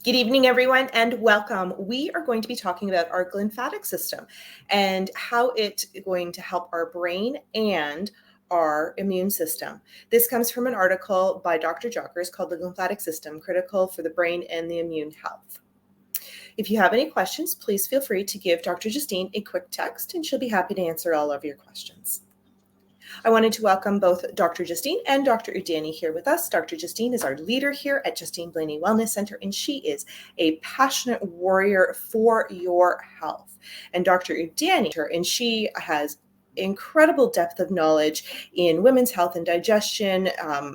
Good evening, everyone, and welcome. We are going to be talking about our glymphatic system and how it's going to help our brain and our immune system. This comes from an article by Dr. Jocker called The Glymphatic System, Critical for the Brain and the Immune Health. If you have any questions, please feel free to give Dr. Justine a quick text and she'll be happy to answer all of your questions. I wanted to welcome both Dr. Justine and Dr. Udani here with us. Dr. Justine is our leader here at Justine Blainey Wellness Center, and she is a passionate warrior for your health. And Dr. Udani, and she has incredible depth of knowledge in women's health and digestion,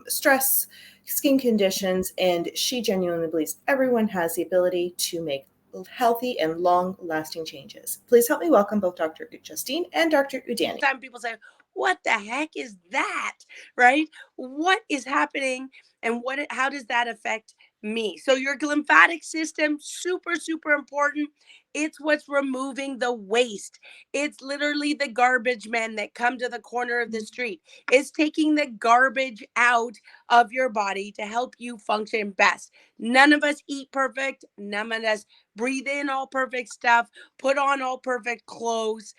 stress, skin conditions, and she genuinely believes everyone has the ability to make healthy and long-lasting changes. Please help me welcome both Dr. Justine and Dr. Udani. Time people say, what the heck is that, right? What is happening and how does that affect me? So your glymphatic system, super, super important. It's what's removing the waste. It's literally the garbage men that come to the corner of the street. It's taking the garbage out of your body to help you function best. None of us eat perfect. None of us breathe in all perfect stuff, put on all perfect clothes.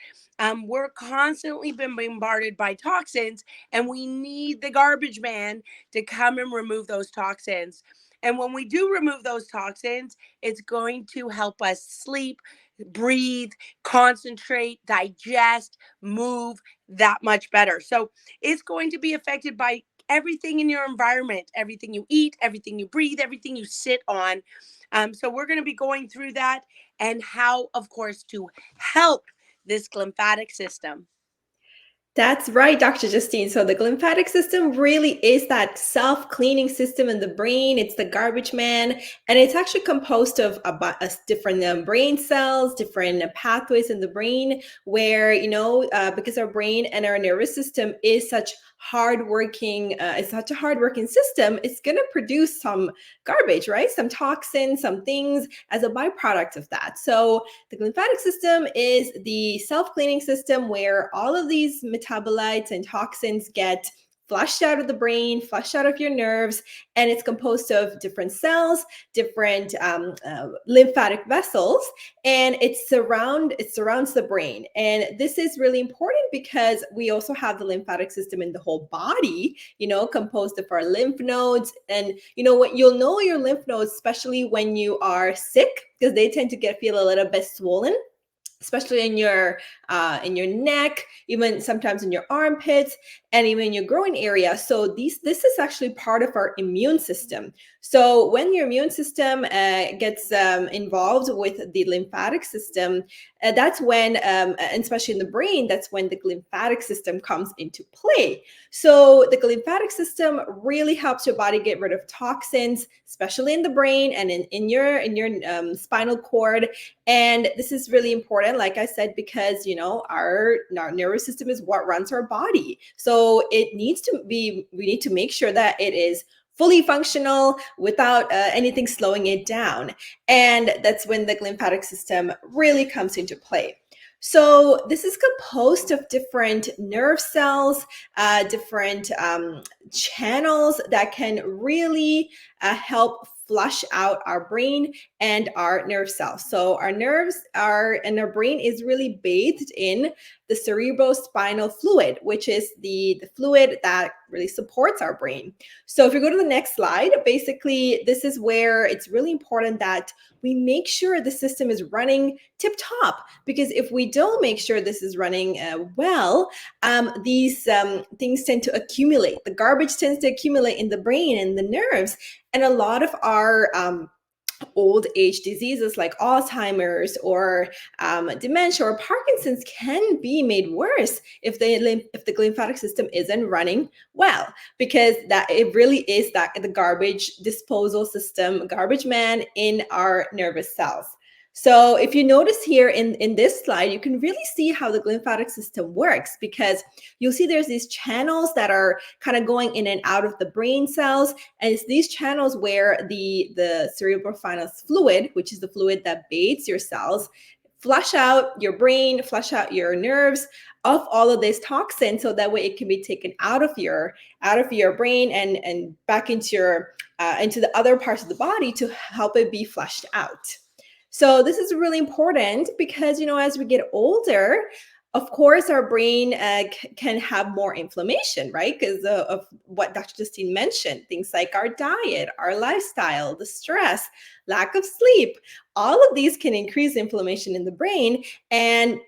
We're constantly been bombarded by toxins, and we need the garbage man to come and remove those toxins. And when we do remove those toxins, it's going to help us sleep, breathe, concentrate, digest, move that much better. So it's going to be affected by everything in your environment, everything you eat, everything you breathe, everything you sit on. So we're going to be going through that and how, of course, to help this glymphatic system. That's right, Dr. Justine. So the glymphatic system really is that self-cleaning system in the brain. It's the garbage man, and it's actually composed of different brain cells, different pathways in the brain where, because our brain and our nervous system is such it's such a hardworking system, it's going to produce some garbage, right? Some toxins, some things as a byproduct of that. So the glymphatic system is the self-cleaning system where all of these metabolites and toxins get flushed out of the brain, flushed out of your nerves, and it's composed of different cells, different lymphatic vessels, and it surrounds the brain. And this is really important because we also have the lymphatic system in the whole body, composed of our lymph nodes. And what you'll know your lymph nodes, especially when you are sick, because they tend to feel a little bit swollen, especially in your neck, even sometimes in your armpits, and even in your groin area. So this is actually part of our immune system. So when your immune system gets involved with the lymphatic system, that's when, and especially in the brain, that's when the glymphatic system comes into play. So the glymphatic system really helps your body get rid of toxins, especially in the brain and in your spinal cord. And this is really important, like I said, because our nervous system is what runs our body. So we need to make sure that it is fully functional without anything slowing it down. And that's when the glymphatic system really comes into play. So this is composed of different nerve cells, different channels that can really help flush out our brain and our nerve cells. So our nerves and our brain is really bathed in the cerebrospinal fluid, which is the fluid that really supports our brain. So if you go to the next slide, basically this is where it's really important that we make sure the system is running tip top, because if we don't make sure this is running well, these things tend to accumulate. The garbage tends to accumulate in the brain and the nerves, and a lot of our old age diseases like Alzheimer's or dementia or Parkinson's can be made worse if the glymphatic system isn't running well, because that it really is the garbage disposal system, garbage man in our nervous cells. So if you notice here in this slide, you can really see how the glymphatic system works, because you'll see there's these channels that are kind of going in and out of the brain cells. And it's these channels where the cerebrospinal fluid, which is the fluid that bathes your cells, flush out your brain, flush out your nerves of all of this toxin, so that way it can be taken out of your brain and back into your into the other parts of the body to help it be flushed out. So this is really important because, as we get older, of course, our brain can have more inflammation, right? Because of what Dr. Justine mentioned, things like our diet, our lifestyle, the stress, lack of sleep, all of these can increase inflammation in the brain. And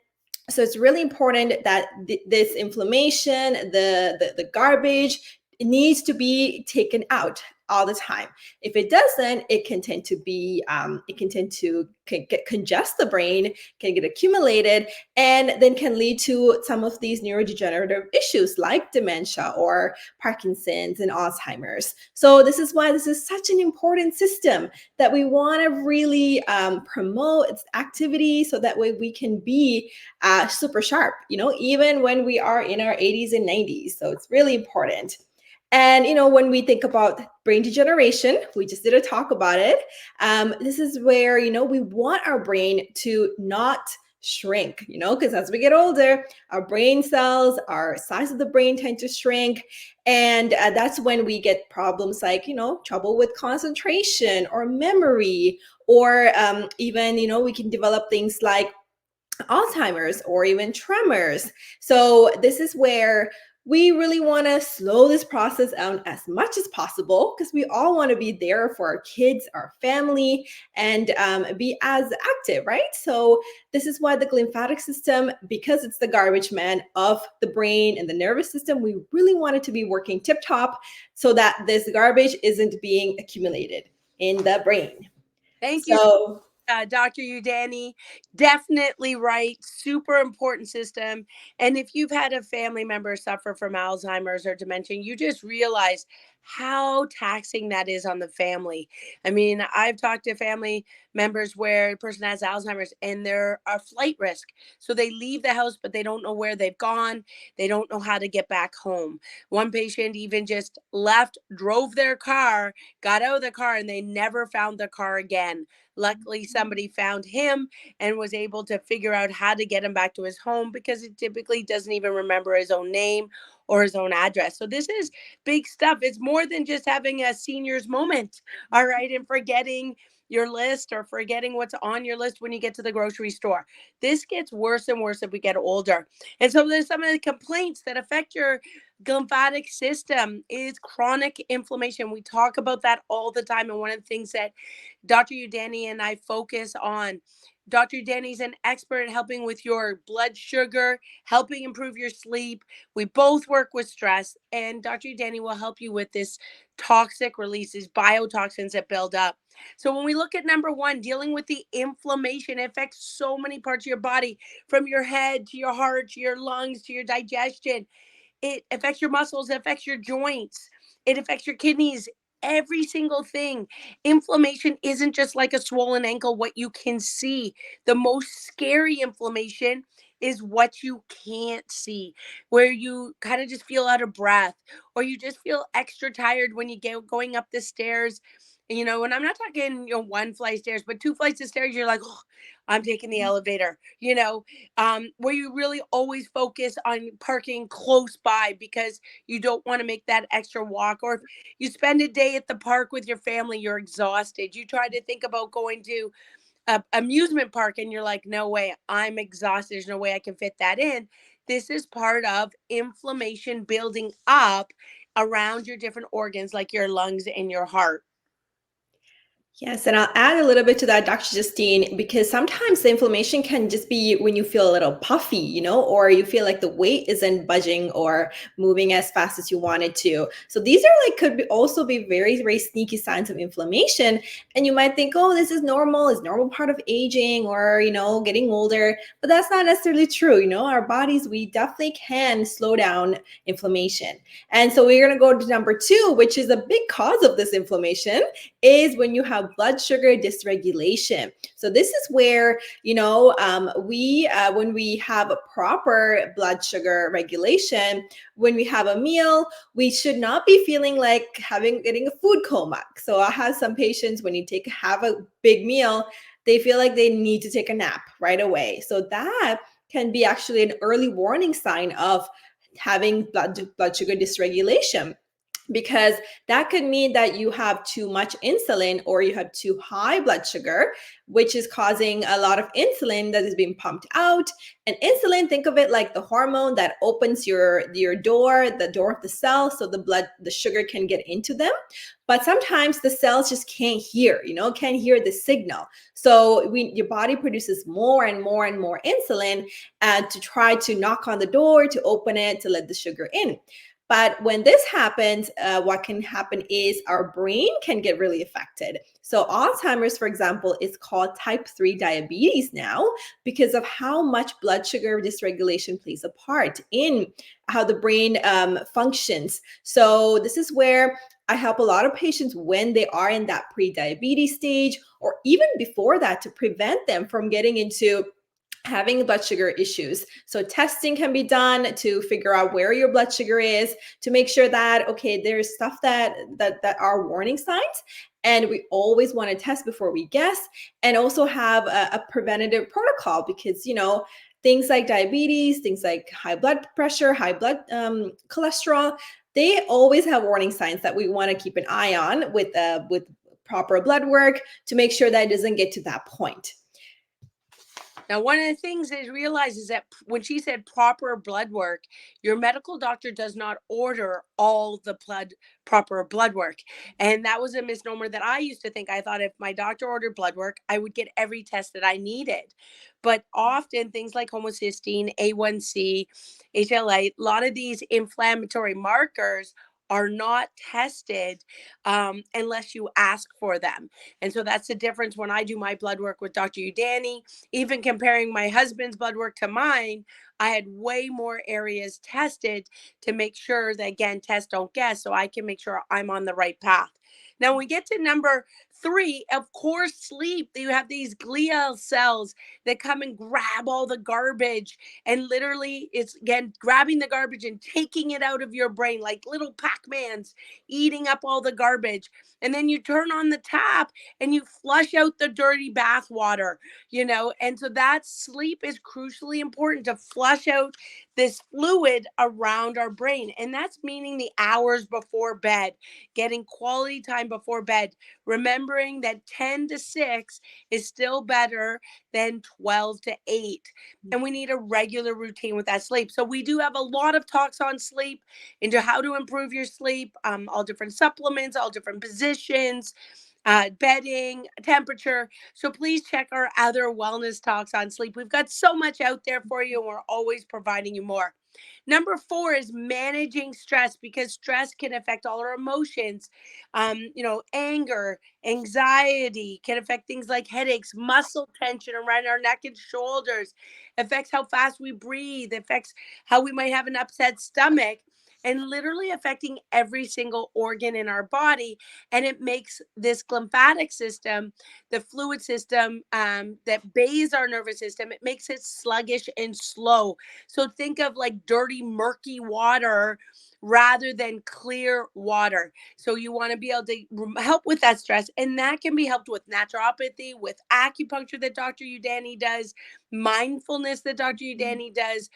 so it's really important that this inflammation, the garbage, it needs to be taken out all the time. If it doesn't, it can tend to be, get congest the brain, can get accumulated, and then can lead to some of these neurodegenerative issues like dementia or Parkinson's and Alzheimer's. So this is why this is such an important system that we want to really promote its activity, so that way we can be super sharp, even when we are in our 80s and 90s. So it's really important. And, when we think about brain degeneration, we just did a talk about it. This is where, we want our brain to not shrink, because as we get older, our brain cells, our size of the brain tend to shrink. And that's when we get problems like, trouble with concentration or memory, or even, we can develop things like Alzheimer's or even tremors. So this is where we really want to slow this process down as much as possible, because we all want to be there for our kids, our family, and be as active, right? So this is why the glymphatic system, because it's the garbage man of the brain and the nervous system, we really want it to be working tip top, so that this garbage isn't being accumulated in the brain. Thank you, Dr. Udani. Definitely right. Super important system. And if you've had a family member suffer from Alzheimer's or dementia, you just realize how taxing that is on the family. I mean, I've talked to family members where a person has Alzheimer's and they're a flight risk. So they leave the house, but they don't know where they've gone. They don't know how to get back home. One patient even just left, drove their car, got out of the car, and they never found the car again. Luckily, somebody found him and was able to figure out how to get him back to his home, because he typically doesn't even remember his own name or his own address. So this is big stuff. It's more than just having a senior's moment, all right, and forgetting your list or forgetting what's on your list when you get to the grocery store. This gets worse and worse as we get older. And so there's some of the complaints that affect your glymphatic system is chronic inflammation. We talk about that all the time. And one of the things that Dr. Udani and I focus on. Dr. Udani is an expert at helping with your blood sugar, helping improve your sleep. We both work with stress, and Dr. Udani will help you with this toxic releases, biotoxins that build up. So when we look at number one, dealing with the inflammation, it affects so many parts of your body, from your head to your heart, to your lungs, to your digestion. It affects your muscles, it affects your joints, it affects your kidneys, every single thing. Inflammation isn't just like a swollen ankle, what you can see. The most scary inflammation is what you can't see, where you kind of just feel out of breath, or you just feel extra tired when you get going up the stairs. And I'm not talking, one flight of stairs, but two flights of stairs, you're like, oh, I'm taking the elevator, where you really always focus on parking close by because you don't want to make that extra walk. Or if you spend a day at the park with your family, you're exhausted. You try to think about going to a amusement park and you're like, no way, I'm exhausted. There's no way I can fit that in. This is part of inflammation building up around your different organs, like your lungs and your heart. Yes, and I'll add a little bit to that, Dr. Justine, because sometimes the inflammation can just be when you feel a little puffy, or you feel like the weight isn't budging or moving as fast as you wanted to. So these are could also be very, very sneaky signs of inflammation. And you might think, oh, this is normal, it's normal part of aging or, getting older, but that's not necessarily true. Our bodies, we definitely can slow down inflammation. And so we're going to go to number two, which is a big cause of this inflammation, is when you have blood sugar dysregulation. So this is where, when we have a proper blood sugar regulation, when we have a meal, we should not be feeling like getting a food coma. So I have some patients, when you have a big meal, they feel like they need to take a nap right away. So that can be actually an early warning sign of having blood sugar dysregulation, because that could mean that you have too much insulin or you have too high blood sugar, which is causing a lot of insulin that is being pumped out. And insulin, think of it like the hormone that opens your door, the door of the cell, so the sugar can get into them. But sometimes the cells just can't hear, can't hear the signal. So your body produces more and more and more insulin to try to knock on the door, to open it, to let the sugar in. But when this happens, what can happen is our brain can get really affected. So Alzheimer's, for example, is called type 3 diabetes now because of how much blood sugar dysregulation plays a part in how the brain functions. So this is where I help a lot of patients when they are in that pre-diabetes stage, or even before that, to prevent them from getting into having blood sugar issues. So testing can be done to figure out where your blood sugar is, to make sure that, okay, there's stuff that are warning signs. And we always want to test before we guess, and also have a preventative protocol, because, things like diabetes, things like high blood pressure, high blood cholesterol, they always have warning signs that we want to keep an eye on with proper blood work to make sure that it doesn't get to that point. Now, one of the things I realized is that when she said proper blood work, your medical doctor does not order all the proper blood work. And that was a misnomer that I used to think. I thought if my doctor ordered blood work, I would get every test that I needed. But often things like homocysteine, A1C, HLA, a lot of these inflammatory markers are not tested unless you ask for them. And so that's the difference when I do my blood work with Dr. Udani. Even comparing my husband's blood work to mine, I had way more areas tested to make sure that, again, test, don't guess, so I can make sure I'm on the right path. Now, when we get to number 3, of course, sleep. You have these glial cells that come and grab all the garbage, and literally it's, again, grabbing the garbage and taking it out of your brain like little Pac-Mans, eating up all the garbage. And then you turn on the tap and you flush out the dirty bath water, and so that sleep is crucially important to flush out this fluid around our brain. And that's meaning the hours before bed, getting quality time before bed, remembering that 10 to 6 is still better than 12 to 8. And we need a regular routine with that sleep. So we do have a lot of talks on sleep, into how to improve your sleep, all different supplements, all different positions, bedding, temperature. So please check our other wellness talks on sleep. We've got so much out there for you, and we're always providing you more. Number 4 is managing stress, because stress can affect all our emotions. Anger, anxiety can affect things like headaches, muscle tension around our neck and shoulders, affects how fast we breathe, affects how we might have an upset stomach, and literally affecting every single organ in our body. And it makes this glymphatic system, the fluid system that bathes our nervous system, it makes it sluggish and slow. So think of like dirty, murky water rather than clear water. So you want to be able to help with that stress. And that can be helped with naturopathy, with acupuncture that Dr. Udani does, mindfulness that Dr. Udani does,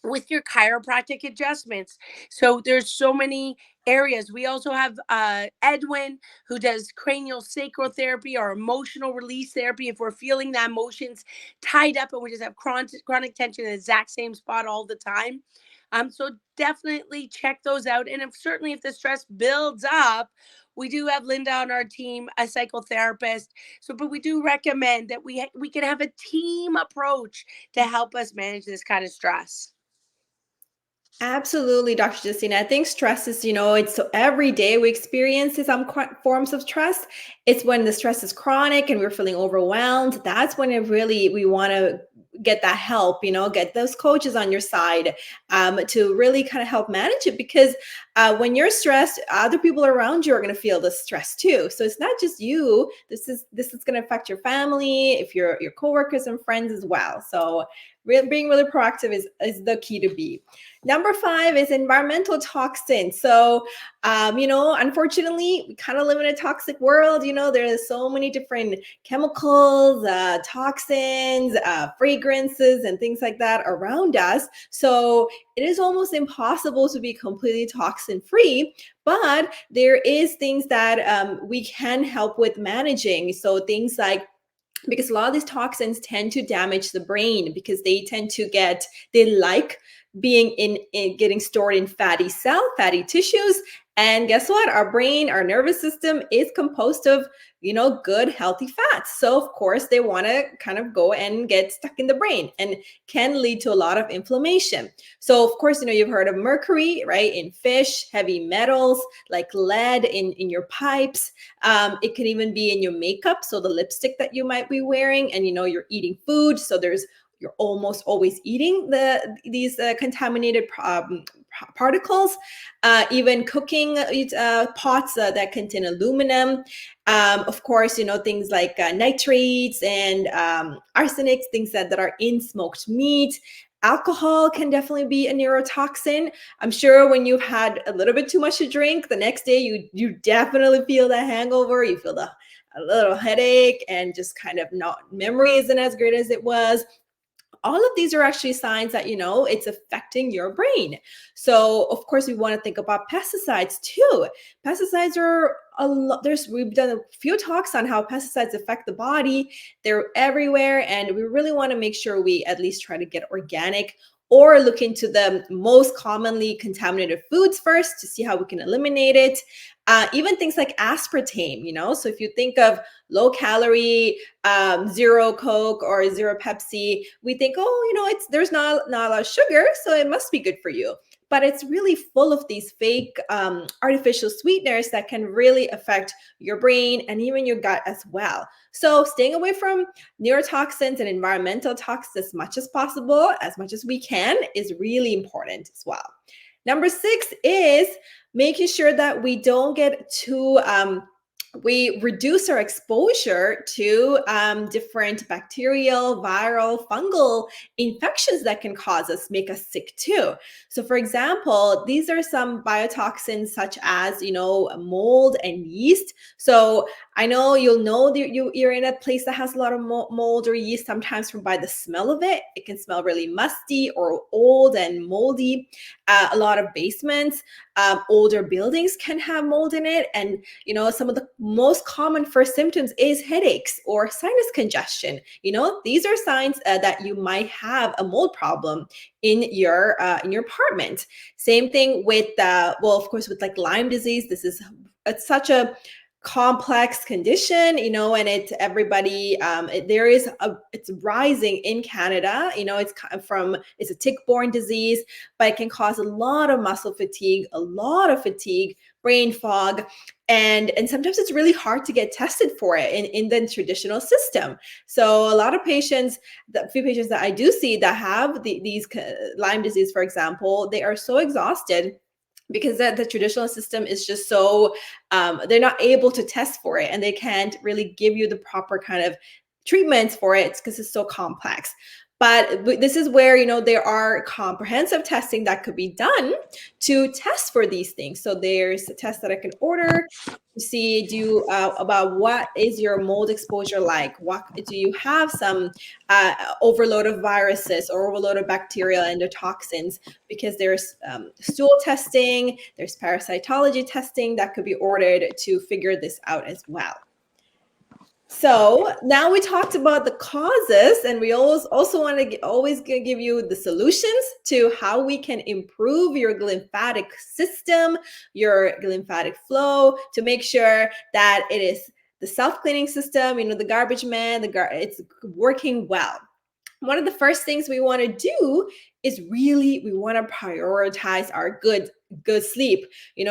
with your chiropractic adjustments. So there's so many areas. We also have Edwin, who does cranial sacral therapy or emotional release therapy if we're feeling the emotions tied up and we just have chronic tension in the exact same spot all the time. So definitely check those out. And certainly if the stress builds up, we do have Linda on our team, a psychotherapist. So, but we do recommend that we can have a team approach to help us manage this kind of stress. Absolutely, Dr. Justine. I think stress is, it's so every day we experience some forms of stress. It's when the stress is chronic and we're feeling overwhelmed. That's when we want to get that help, get those coaches on your side to really kind of help manage it. Because When you're stressed, other people around you are going to feel the stress too. So it's not just you. This is going to affect your family, if your coworkers and friends as well. So being really proactive is the key to be. Number 5 is environmental toxins. So, unfortunately, we kind of live in a toxic world. There's so many different chemicals, toxins, fragrances, and things like that around us. So it is almost impossible to be completely toxin free, but there is things that we can help with managing. So things like, because a lot of these toxins tend to damage the brain, because they like being in getting stored in fatty tissues. And guess what? Our brain, our nervous system is composed of, good, healthy fats. So of course they want to kind of go and get stuck in the brain, and can lead to a lot of inflammation. So of course, you've heard of mercury, right? In fish, heavy metals like lead in your pipes. It can even be in your makeup. So the lipstick that you might be wearing, and you're eating food. So you're almost always eating these contaminated particles. Even cooking pots that contain aluminum. Of course, things like nitrates and arsenics, things that are in smoked meat. Alcohol can definitely be a neurotoxin. I'm sure when you've had a little bit too much to drink, the next day you definitely feel the hangover. You feel a little headache, and just kind of memory isn't as great as it was. All of these are actually signs that, it's affecting your brain. So of course we want to think about pesticides too. Pesticides are a lot. We've done a few talks on how pesticides affect the body. They're everywhere. And we really want to make sure we at least try to get organic, or look into the most commonly contaminated foods first to see how we can eliminate it. Even things like aspartame, so if you think of low calorie, zero Coke or zero Pepsi, we think, there's not a lot of sugar, so it must be good for you. But it's really full of these fake artificial sweeteners that can really affect your brain and even your gut as well. So staying away from neurotoxins and environmental toxins as much as possible, as much as we can, is really important as well. Number 6 is making sure that we don't get too we reduce our exposure to different bacterial, viral, fungal infections that can make us sick too. So for example, these are some biotoxins such as, mold and yeast. So I know you're in a place that has a lot of mold or yeast, sometimes by the smell of it. It can smell really musty or old and moldy. A lot of basements, older buildings can have mold in it. And, some of the most common first symptoms is headaches or sinus congestion. These are signs that you might have a mold problem in your apartment. Same thing with, of course, with like Lyme disease. It's such a complex condition, and it's rising in Canada. It's a tick-borne disease, but it can cause a lot of muscle fatigue, brain fog, and sometimes it's really hard to get tested for it in the traditional system. So a lot of patients, the few patients that I do see that have these Lyme disease, for example, they are so exhausted because the traditional system is just so, they're not able to test for it, and they can't really give you the proper kind of treatments for it because it's so complex. But this is where, there are comprehensive testing that could be done to test for these things. So there's a test that I can order to see about what is your mold exposure like. What do you have? Some overload of viruses or overload of bacterial endotoxins, because there's stool testing, there's parasitology testing that could be ordered to figure this out as well. So now we talked about the causes, and we also want to always give you the solutions to how we can improve your glymphatic system, your glymphatic flow, to make sure that it is the self-cleaning system, the garbage man, it's working well. One of the first things we want to do is we want to prioritize our good good sleep.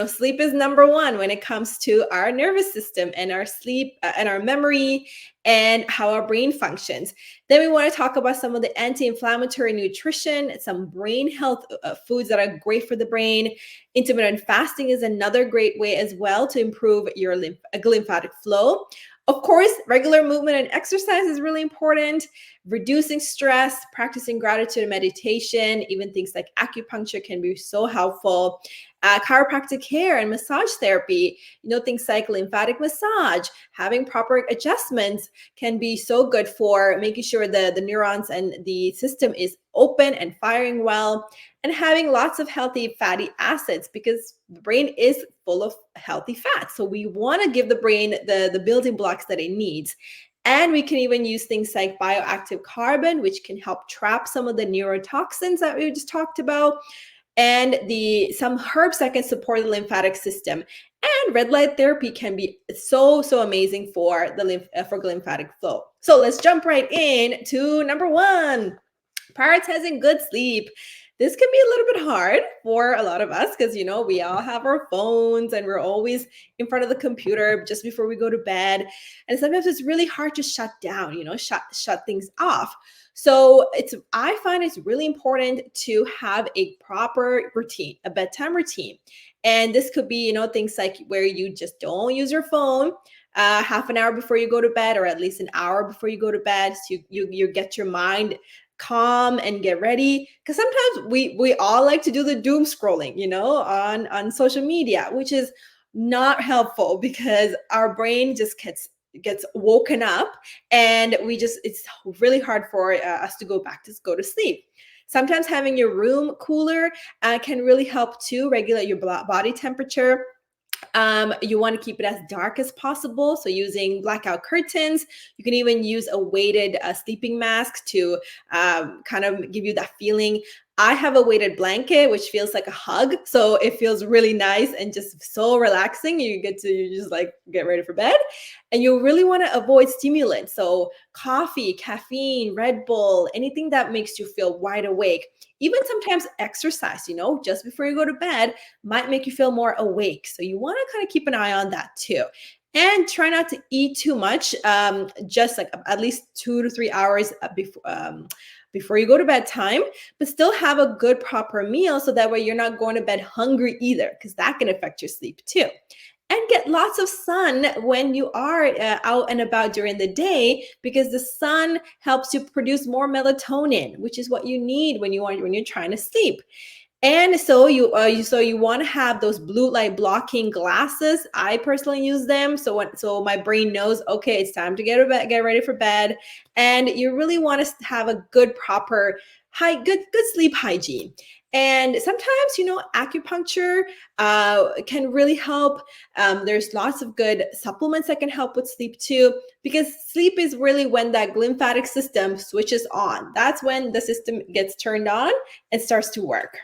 Sleep is number one when it comes to our nervous system and our sleep and our memory and how our brain functions. Then we want to talk about some of the anti-inflammatory nutrition, some brain health foods that are great for the brain. Intermittent fasting is another great way as well to improve your lymphatic flow. Of course, regular movement and exercise is really important. Reducing stress, practicing gratitude and meditation, even things like acupuncture can be so helpful. Chiropractic care and massage therapy, things like lymphatic massage, having proper adjustments can be so good for making sure the neurons and the system is open and firing well, and having lots of healthy fatty acids, because the brain is full of healthy fats. So we want to give the brain the building blocks that it needs. And we can even use things like bioactive carbon, which can help trap some of the neurotoxins that we just talked about, and some herbs that can support the lymphatic system. And red light therapy can be so amazing for for lymphatic flow. So let's jump right in to number one, prioritizing good sleep. This can be a little bit hard for a lot of us because, we all have our phones and we're always in front of the computer just before we go to bed. And sometimes it's really hard to shut down, shut things off. So I find it's really important to have a proper routine, a bedtime routine. And this could be, things like where you just don't use your phone half an hour before you go to bed, or at least an hour before you go to bed. So you get your mind calm and get ready, because sometimes we all like to do the doom scrolling, on social media, which is not helpful because our brain just gets woken up, and it's really hard for us to go to sleep. Sometimes having your room cooler can really help to regulate your body temperature. You want to keep it as dark as possible, so using blackout curtains. You can even use a weighted sleeping mask to kind of give you that feeling. I have a weighted blanket, which feels like a hug, so it feels really nice and just so relaxing. You just like get ready for bed. And you really want to avoid stimulants, so coffee, caffeine, Red Bull, anything that makes you feel wide awake. Even sometimes exercise, just before you go to bed might make you feel more awake. So you want to kind of keep an eye on that too. And try not to eat too much, just like at least 2 to 3 hours before you go to bedtime, but still have a good proper meal, so that way you're not going to bed hungry either, because that can affect your sleep too. And get lots of sun when you are out and about during the day, because the sun helps you produce more melatonin, which is what you need when you're trying to sleep. And so you want to have those blue light blocking glasses. I personally use them, so my brain knows, okay, it's time to get ready for bed. And you really want to have a good, proper, good sleep hygiene. And sometimes, acupuncture can really help. There's lots of good supplements that can help with sleep too, because sleep is really when that glymphatic system switches on. That's when the system gets turned on and starts to work.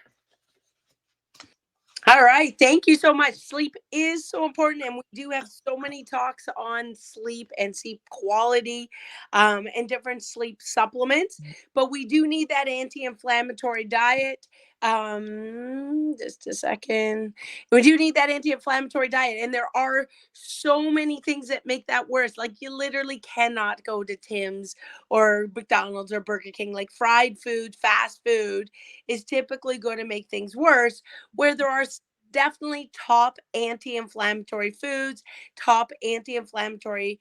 All right. Thank you so much. Sleep is so important. And we do have so many talks on sleep and sleep quality and different sleep supplements. But we do need that anti-inflammatory diet. Just a second. We do need that anti-inflammatory diet. And there are so many things that make that worse. Like you literally cannot go to Tim's or McDonald's or Burger King. Like fried food, fast food is typically going to make things worse, where there are definitely top anti-inflammatory foods, top anti-inflammatory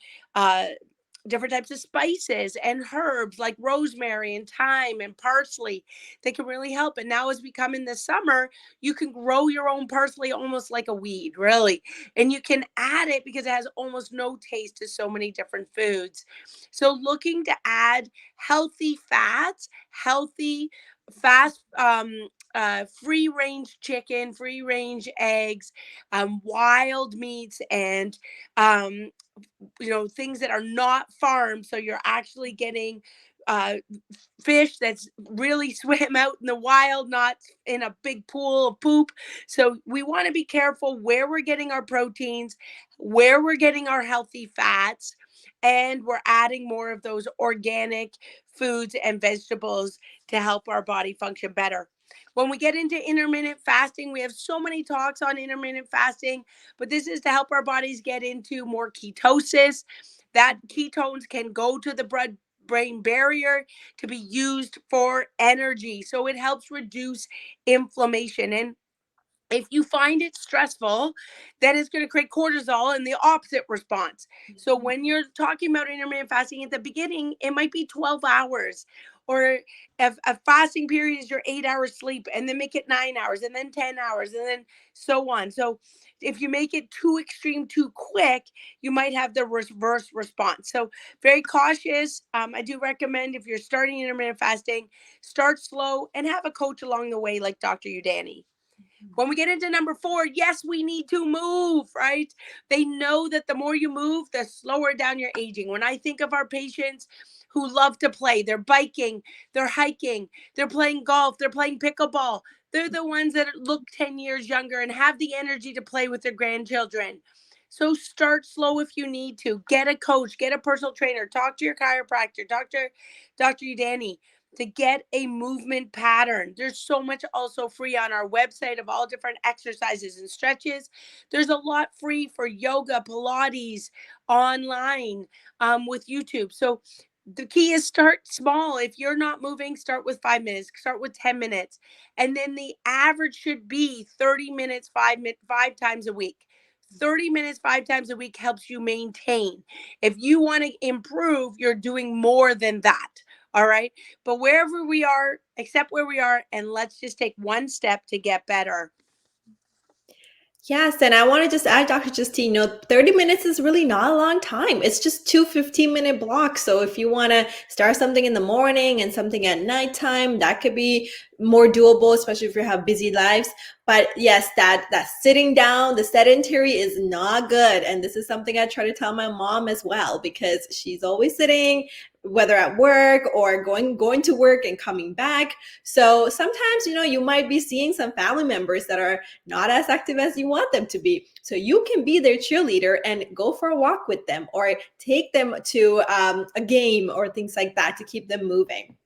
different types of spices and herbs like rosemary and thyme and parsley that can really help. And now as we come in the summer, you can grow your own parsley almost like a weed, really. And you can add it because it has almost no taste to so many different foods. So looking to add healthy fats, healthy fast free range chicken, free range eggs, wild meats, and things that are not farmed, so you're actually getting fish that's really swim out in the wild, not in a big pool of poop. So we want to be careful where we're getting our proteins, where we're getting our healthy fats, and we're adding more of those organic foods and vegetables to help our body function better. When we get into intermittent fasting, we have so many talks on intermittent fasting, but this is to help our bodies get into more ketosis. That ketones can go to the blood brain barrier to be used for energy. So it helps reduce inflammation. And if you find it stressful, then it's going to create cortisol and the opposite response. So when you're talking about intermittent fasting at the beginning, it might be 12 hours, or if a fasting period is your 8 hours sleep, and then make it 9 hours, and then 10 hours, and then so on. So if you make it too extreme too quick, you might have the reverse response. So very cautious. I do recommend, if you're starting intermittent fasting, start slow and have a coach along the way, like Dr. Udani. When we get into number 4, yes, we need to move, right? They know that the more you move, the slower down you're aging. When I think of our patients who love to play, they're biking, they're hiking, they're playing golf, they're playing pickleball. They're the ones that look 10 years younger and have the energy to play with their grandchildren. So start slow if you need to. Get a coach, get a personal trainer, talk to your chiropractor, Dr. Udani, to get a movement pattern. There's so much also free on our website of all different exercises and stretches. There's a lot free for yoga, Pilates online, with YouTube. So the key is start small. If you're not moving, start with 5 minutes, start with 10 minutes. And then the average should be 30 minutes, 5 times a week. 30 minutes 5 times a week helps you maintain. If you want to improve, you're doing more than that. All right. But wherever we are, accept where we are, and let's just take one step to get better. Yes, and I want to just add, Dr. Justine, 30 minutes is really not a long time. It's just 2 15-minute blocks. So if you want to start something in the morning and something at nighttime, that could be more doable, especially if you have busy lives. But yes, that sitting down, the sedentary is not good. And this is something I try to tell my mom as well, because she's always sitting, whether at work or going to work and coming back. So sometimes, you might be seeing some family members that are not as active as you want them to be. So you can be their cheerleader and go for a walk with them, or take them to a game or things like that to keep them moving.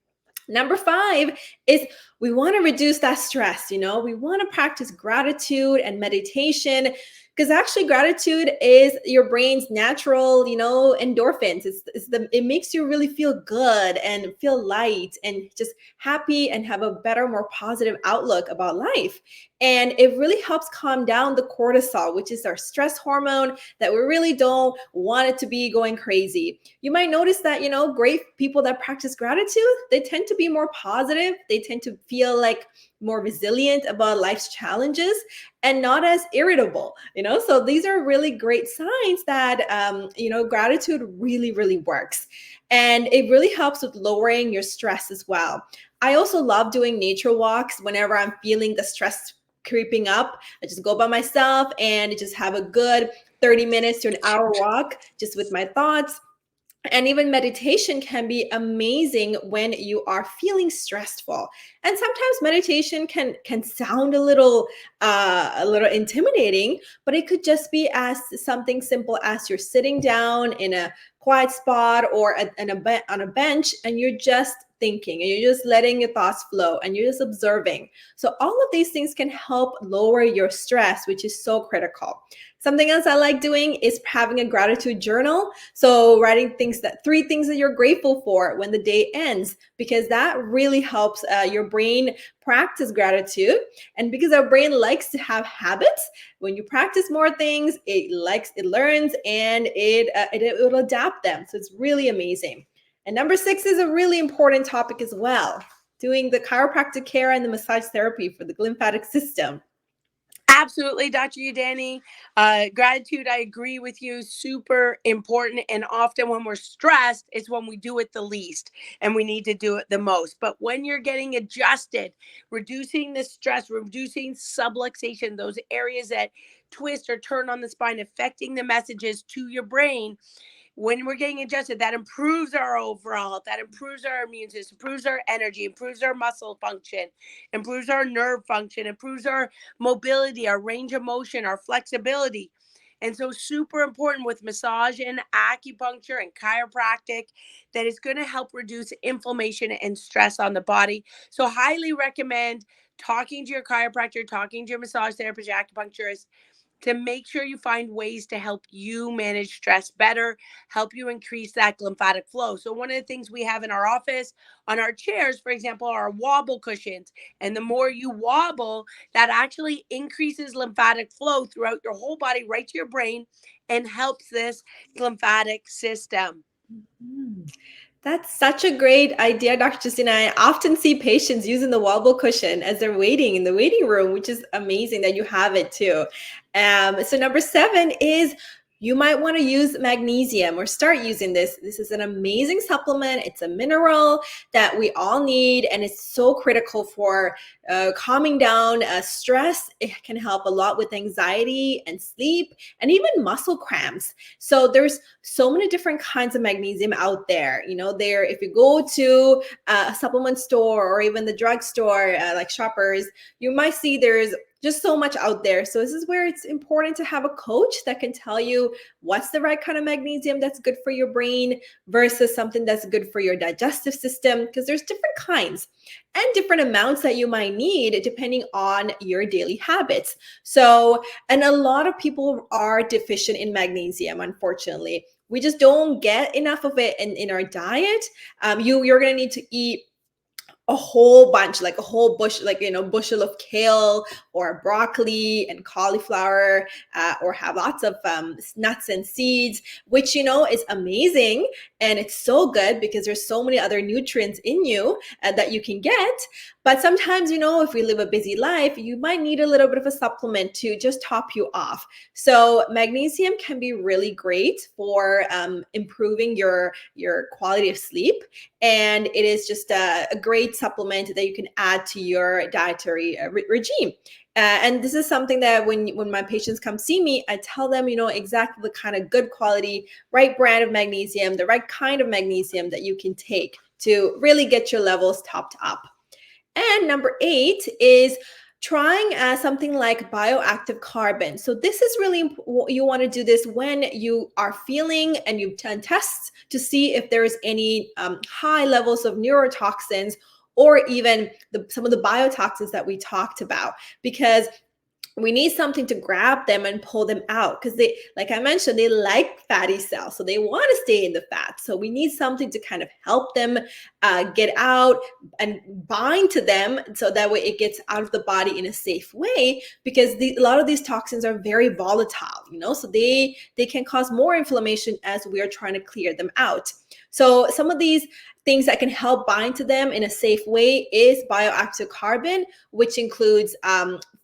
Number 5 is we want to reduce that stress. We want to practice gratitude and meditation, because actually gratitude is your brain's natural, endorphins. It makes you really feel good and feel light and just happy and have a better, more positive outlook about life. And it really helps calm down the cortisol, which is our stress hormone that we really don't want it to be going crazy. You might notice that, great people that practice gratitude, they tend to be more positive. They tend to feel like more resilient about life's challenges and not as irritable, So these are really great signs that, gratitude really, really works. And it really helps with lowering your stress as well. I also love doing nature walks whenever I'm feeling the stress creeping up. I just go by myself and just have a good 30 minutes to an hour walk just with my thoughts. And even meditation can be amazing when you are feeling stressful. And sometimes meditation can sound a little intimidating, but it could just be as something simple as you're sitting down in a quiet spot or on a bench, and you're just thinking and you're just letting your thoughts flow and you're just observing. So all of these things can help lower your stress, which is so critical. Something else I like doing is having a gratitude journal. So writing 3 things that you're grateful for when the day ends, because that really helps your brain practice gratitude. And because our brain likes to have habits, when you practice more things, it learns, and it will adapt them. So it's really amazing. And number 6 is a really important topic as well, doing the chiropractic care and the massage therapy for the glymphatic system. Absolutely, Dr. Udani. Gratitude, I agree with you, super important. And often when we're stressed, it's when we do it the least and we need to do it the most. But when you're getting adjusted, reducing the stress, reducing subluxation, those areas that twist or turn on the spine, affecting the messages to your brain, when we're getting adjusted, that improves our overall, that improves our immune system, improves our energy, improves our muscle function, improves our nerve function, improves our mobility, our range of motion, our flexibility. And so super important with massage and acupuncture and chiropractic that is going to help reduce inflammation and stress on the body. So highly recommend talking to your chiropractor, talking to your massage therapist, your acupuncturist, to make sure you find ways to help you manage stress better, help you increase that lymphatic flow. So, one of the things we have in our office on our chairs, for example, are wobble cushions. And the more you wobble, that actually increases lymphatic flow throughout your whole body, right to your brain, and helps this lymphatic system. Mm. That's such a great idea, Dr. Justine. I often see patients using the wobble cushion as they're waiting in the waiting room, which is amazing that you have it too. So number 7 is you might want to use magnesium or start using this. This is an amazing supplement. It's a mineral that we all need, and it's so critical for calming down stress. It can help a lot with anxiety and sleep and even muscle cramps. So there's so many different kinds of magnesium out there. If you go to a supplement store or even the drugstore, like Shoppers, you might see there's just so much out there. So this is where it's important to have a coach that can tell you what's the right kind of magnesium that's good for your brain versus something that's good for your digestive system, because there's different kinds and different amounts that you might need depending on your daily habits. So, and a lot of people are deficient in magnesium, unfortunately. We just don't get enough of it in our diet. You're going to need to eat a whole bunch, like a whole bushel of kale or broccoli and cauliflower, or have lots of nuts and seeds, which is amazing, and it's so good because there's so many other nutrients in you that you can get. But sometimes, if we live a busy life, you might need a little bit of a supplement to just top you off. So magnesium can be really great for improving your quality of sleep, and it is just a great supplement that you can add to your dietary regime. And this is something that when my patients come see me, I tell them, exactly the kind of good quality, right brand of magnesium, the right kind of magnesium that you can take to really get your levels topped up. And number 8 is trying something like bioactive carbon. So this is really, you want to do this when you are feeling and you test to see if there is any high levels of neurotoxins or even some of the biotoxins that we talked about, because we need something to grab them and pull them out, because they, like I mentioned, they like fatty cells, so they want to stay in the fat. So we need something to kind of help them get out and bind to them, so that way it gets out of the body in a safe way, because a lot of these toxins are very volatile, so they can cause more inflammation as we are trying to clear them out. So some of these things that can help bind to them in a safe way is bioactive carbon, which includes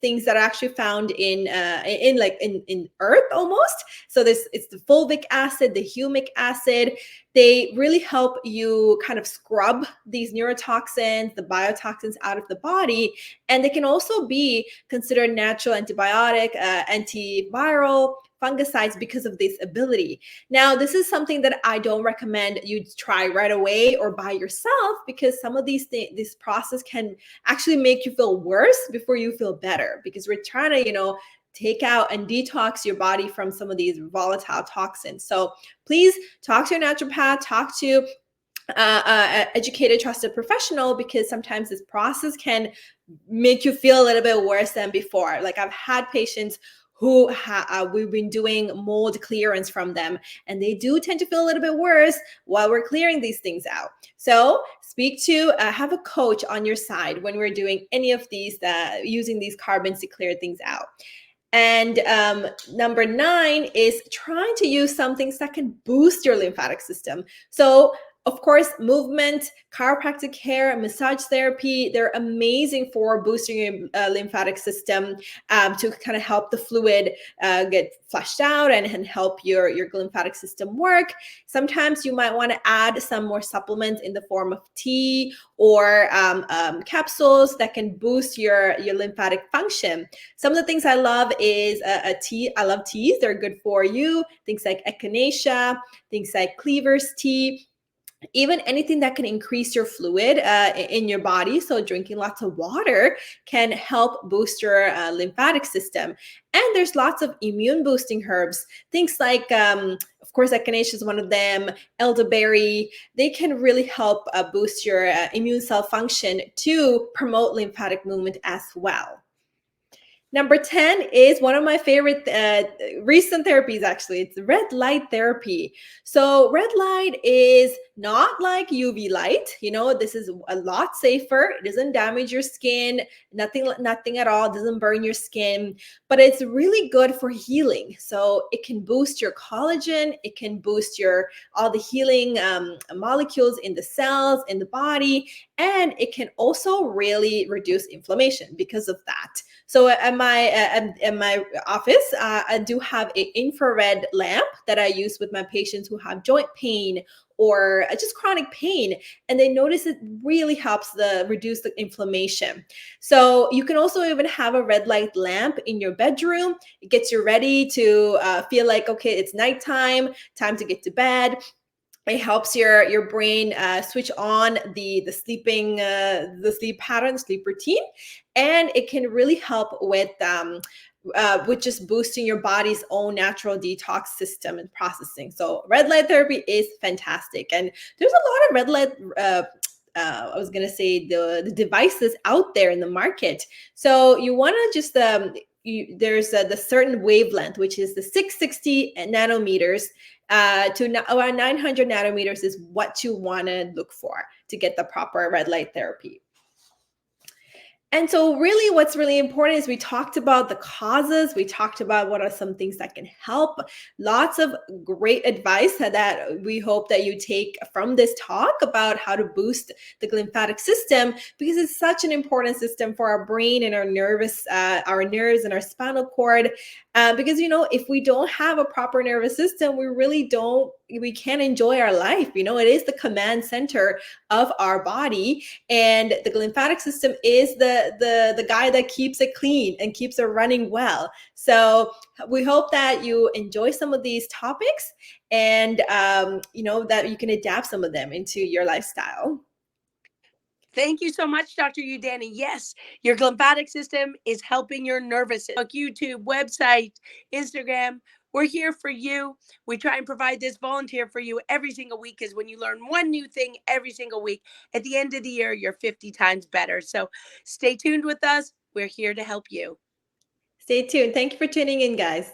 things that are actually found in earth almost. So it's the fulvic acid, the humic acid. They really help you kind of scrub these neurotoxins, the biotoxins out of the body. And they can also be considered natural antibiotic, antiviral, fungicides because of this ability. Now, this is something that I don't recommend you try right away or by yourself, because some of this process can actually make you feel worse before you feel better, because we're trying to, take out and detox your body from some of these volatile toxins. So please talk to your naturopath, talk to educated, trusted professional, because sometimes this process can make you feel a little bit worse than before. Like I've had patients who we've been doing mold clearance from them, and they do tend to feel a little bit worse while we're clearing these things out. So have a coach on your side when we're doing any of these, using these carbons to clear things out. And number 9 is trying to use some things that can boost your lymphatic system. So of course, movement, chiropractic care, massage therapy, they're amazing for boosting your lymphatic system, to kind of help the fluid get flushed out and help your lymphatic system work. Sometimes you might want to add some more supplements in the form of tea or capsules that can boost your lymphatic function. Some of the things I love is a tea. I love teas. They're good for you. Things like echinacea, things like cleaver's tea. even anything that can increase your fluid in your body. So drinking lots of water can help boost your lymphatic system. And there's lots of immune boosting herbs, things like, of course, echinacea is one of them, elderberry. They can really help boost your immune cell function to promote lymphatic movement as well. Number 10 is one of my favorite recent therapies, actually. It's red light therapy. So, red light is not like UV light. You know, this is a lot safer. It doesn't damage your skin, nothing at all, it doesn't burn your skin, but it's really good for healing. So, it can boost your collagen, it can boost your all the healing molecules in the cells, in the body, and it can also really reduce inflammation because of that. So at my office, I do have an infrared lamp that I use with my patients who have joint pain or just chronic pain, and they notice it really helps reduce the inflammation. So you can also even have a red light lamp in your bedroom. It gets you ready to feel like, okay, it's nighttime, time to get to bed. It helps your brain switch on the sleep pattern, sleep routine, and it can really help with just boosting your body's own natural detox system and processing. So red light therapy is fantastic, and there's a lot of red light. I was gonna say the devices out there in the market. So you want to just there's the certain wavelength, which is the 660 nanometers around 900 nanometers is what you want to look for to get the proper red light therapy. And so really what's really important is we talked about the causes, we talked about what are some things that can help. Lots of great advice that we hope that you take from this talk about how to boost the glymphatic system, because it's such an important system for our brain and our nerves and our spinal cord. Because, you know, if we don't have a proper nervous system, we can't enjoy our life. You know, it is the command center of our body, and the glymphatic system is the guy that keeps it clean and keeps it running well. So we hope that you enjoy some of these topics, and you know, that you can adapt some of them into your lifestyle. Thank you so much, Dr. Udani. Yes, your glymphatic system is helping your nervous system. YouTube, website, Instagram. We're here for you. We try and provide this volunteer for you every single week, because when you learn one new thing every single week, at the end of the year, you're 50 times better. So stay tuned with us. We're here to help you. Stay tuned. Thank you for tuning in, guys.